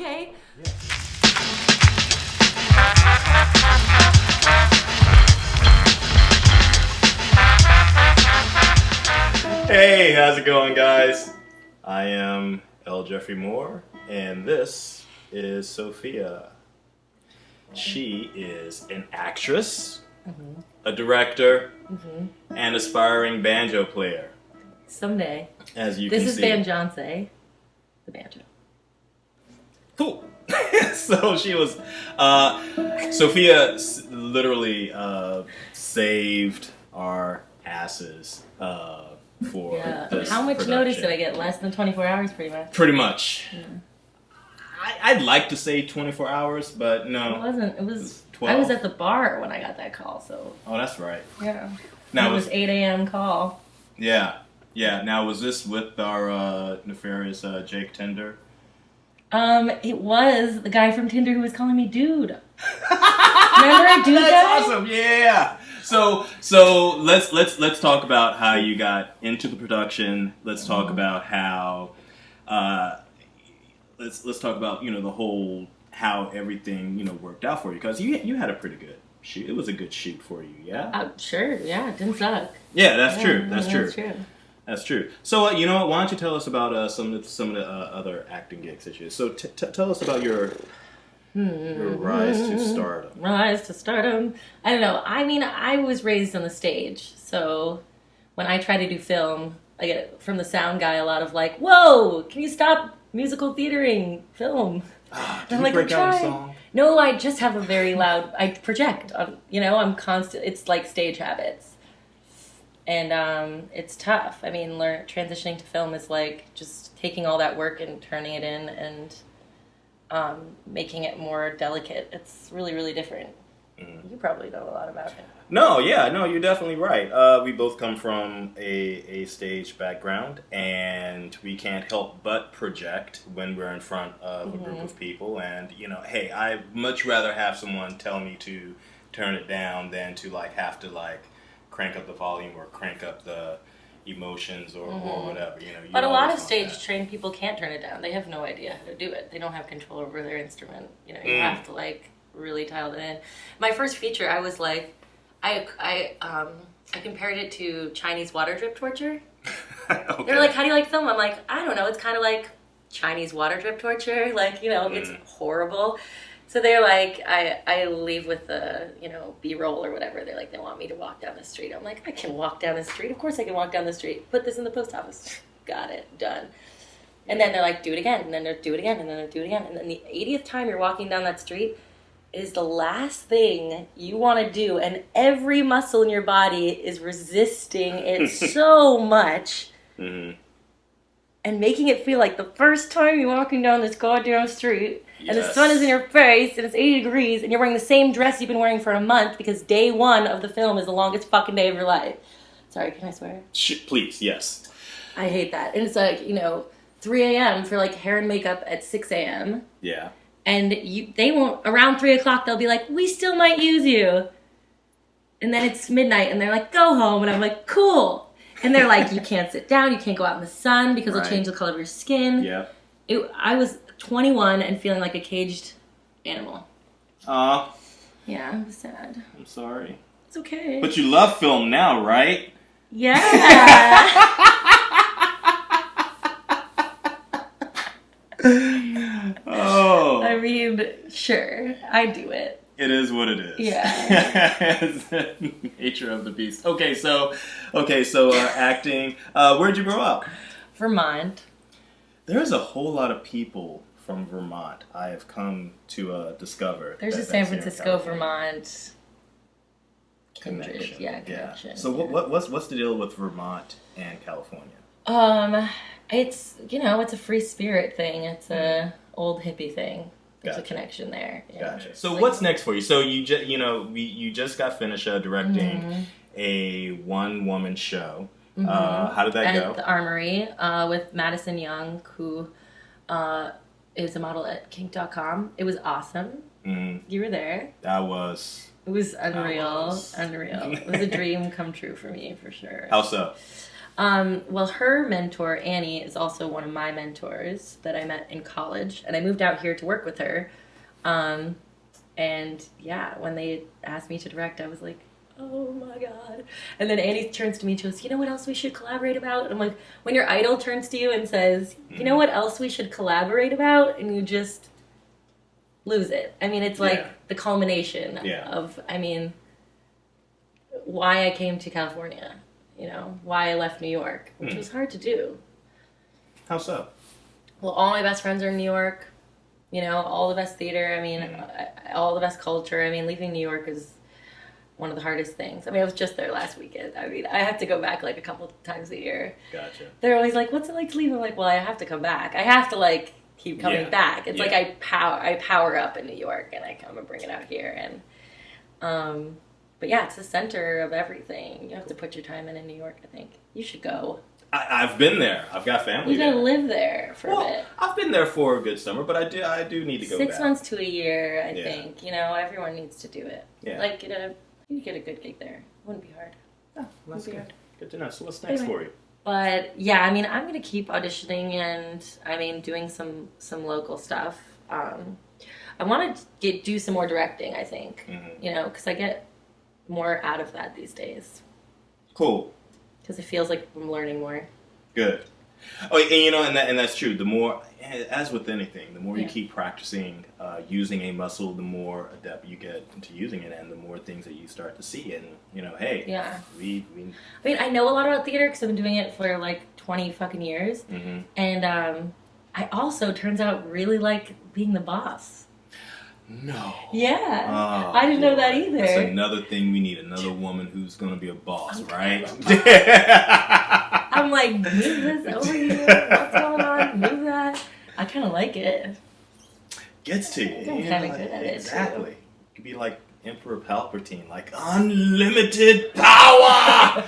Okay. Yeah. Hey, how's it going, guys? I am L. Jeffrey Moore, and this is Sophia. She is an actress, a director, and aspiring banjo player. Someday. As you This can is see. Banjonce, the banjo. Cool. So she was, Sophia literally saved our asses for this How much production. notice did I get? Less than 24 hours, pretty much. Pretty much. Yeah. I'd like to say 24 hours, but no. It wasn't. It was 12. I was at the bar when I got that call, so. Oh, that's right. Yeah. Now it was 8 a.m. call. Yeah. Yeah. Now, was this with our nefarious Jake Tinder? It was the guy from Tinder who was calling me dude. Remember a dude guy? That's awesome. Yeah. So let's talk about how you got into the production. Let's talk about how let's talk about the whole how everything worked out for you, because you had a pretty good shoot. It was a good shoot for you. Yeah. Sure. Yeah. It didn't suck. Yeah, that's true. Yeah, That's true. That's true. That's true. So, why don't you tell us about some of the other acting gigs that you did? So, tell us about your rise to stardom. Rise to stardom. I don't know. I mean, I was raised on the stage, so when I try to do film, I get from the sound guy a lot of like, "Whoa, can you stop musical theatering film?" Did you break out a song? No, I just have a very loud. I project. I'm constant. It's like stage habits. And it's tough. I mean, transitioning to film is like just taking all that work and turning it in and making it more delicate. It's really, really different. You probably know a lot about it. No, you're definitely right. We both come from a stage background, and we can't help but project when we're in front of a group of people. And, hey, I'd much rather have someone tell me to turn it down than to, have to, crank up the volume or crank up the emotions or whatever. But a lot of stage trained people can't turn it down. They have no idea how to do it. They don't have control over their instrument. You have to really dial it in. My first feature, I was I compared it to Chinese water drip torture. Okay. They're like, how do you like film? I'm like, I don't know. It's kind of like Chinese water drip torture. It's horrible. So they're like, I leave with the, B-roll or whatever. They're like, they want me to walk down the street. I'm like, I can walk down the street. Of course I can walk down the street. Put this in the post office. Got it. Done. And then they're like, do it again. And then they're do it again. And then they're do it again. And then the 80th time you're walking down that street is the last thing you want to do. And every muscle in your body is resisting it so much. Mm-hmm. And making it feel like the first time you're walking down this goddamn street. Yes. And the sun is in your face, and it's 80 degrees, and you're wearing the same dress you've been wearing for a month because day one of the film is the longest fucking day of your life. Sorry, can I swear? Please, yes. I hate that. And it's 3 a.m. for hair and makeup at 6 a.m. Yeah. And they won't, around 3 o'clock, they'll be like, we still might use you. And then it's midnight, and they're like, go home. And I'm like, cool. And they're like, you can't sit down, you can't go out in the sun because it'll change the color of your skin. Yeah. I was 21 and feeling like a caged animal. Aw. Yeah, it was sad. I'm sorry. It's okay. But you love film now, right? Yeah. Oh. I mean, sure. I do it. It is what it is. Yeah. It's the nature of the beast. Okay, so acting. Where'd you grow up? Vermont. There's a whole lot of people from Vermont I have come to discover. There's a San Francisco, Vermont connection. Connection. So what's the deal with Vermont and California? It's it's a free spirit thing. It's a old hippie thing. There's a connection there. Gotcha. So what's next for you? So you just got finished directing a one-woman show. How did that go? At the Armory with Madison Young, who is a model at kink.com. It was awesome. You were there. I was. It was unreal. Unreal. It was a dream come true for me, for sure. How so? Well, her mentor, Annie, is also one of my mentors that I met in college. And I moved out here to work with her. And yeah, when they asked me to direct, I was like, oh my God. And then Annie turns to me and she goes, you know what else we should collaborate about? And I'm like, when your idol turns to you and says, you know what else we should collaborate about? And you just lose it. I mean, it's like the culmination of, I mean, why I came to California, you know, why I left New York, which was hard to do. How so? Well, all my best friends are in New York, you know, all the best theater, I mean, all the best culture. I mean, leaving New York is one of the hardest things. I mean, I was just there last weekend. I mean, I have to go back like a couple times a year. Gotcha. They're always like, what's it like to leave? I'm like, well, I have to come back. I have to like keep coming back. It's like I power up in New York and I come and bring it out here. And, but yeah, it's the center of everything. You have to put your time in New York, I think. You should go. I've been there. I've got family there. You gotta live there for a bit. I've been there for a good summer, but I do need to go 6 back. 6 months to a year, I think. You know, everyone needs to do it. Yeah. Like, you get a good gig there. It wouldn't be hard. Oh, that's good. Good to know. So what's next for you? But yeah, I mean, I'm gonna keep auditioning and I mean, doing some local stuff. I want to do some more directing. I think you know, because I get more out of that these days. Cool. Because it feels like I'm learning more. Good. Oh, and you know, and that's true. The more, as with anything, the more you keep practicing using a muscle, the more adept you get into using it, and the more things that you start to see. And you know, hey, we. I mean, I know a lot about theater because I've been doing it for like 20 fucking years, and I also turns out really like being the boss. No. Yeah. I didn't know that either. That's another thing we need. Another woman who's going to be a boss, right? I'm like, move this over here. What's going on? Move that. I kind of like it. Gets to you. I'm kind of good at it. Exactly. You could be like Emperor Palpatine, like unlimited power.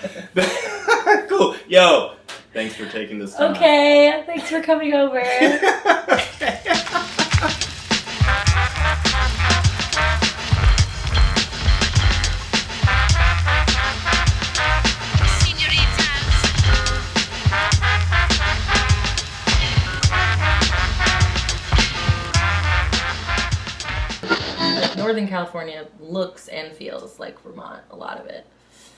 Cool. Yo, thanks for taking this time. Okay. Thanks for coming over. Northern California looks and feels like Vermont, a lot of it.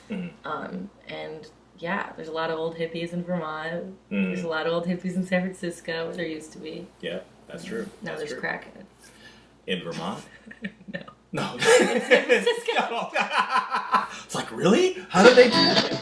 And yeah, there's a lot of old hippies in Vermont. There's a lot of old hippies in San Francisco. There used to be. Yeah, that's true. Now there's crackheads. In Vermont? No. No. In San Francisco. It's like, really? How did they do that?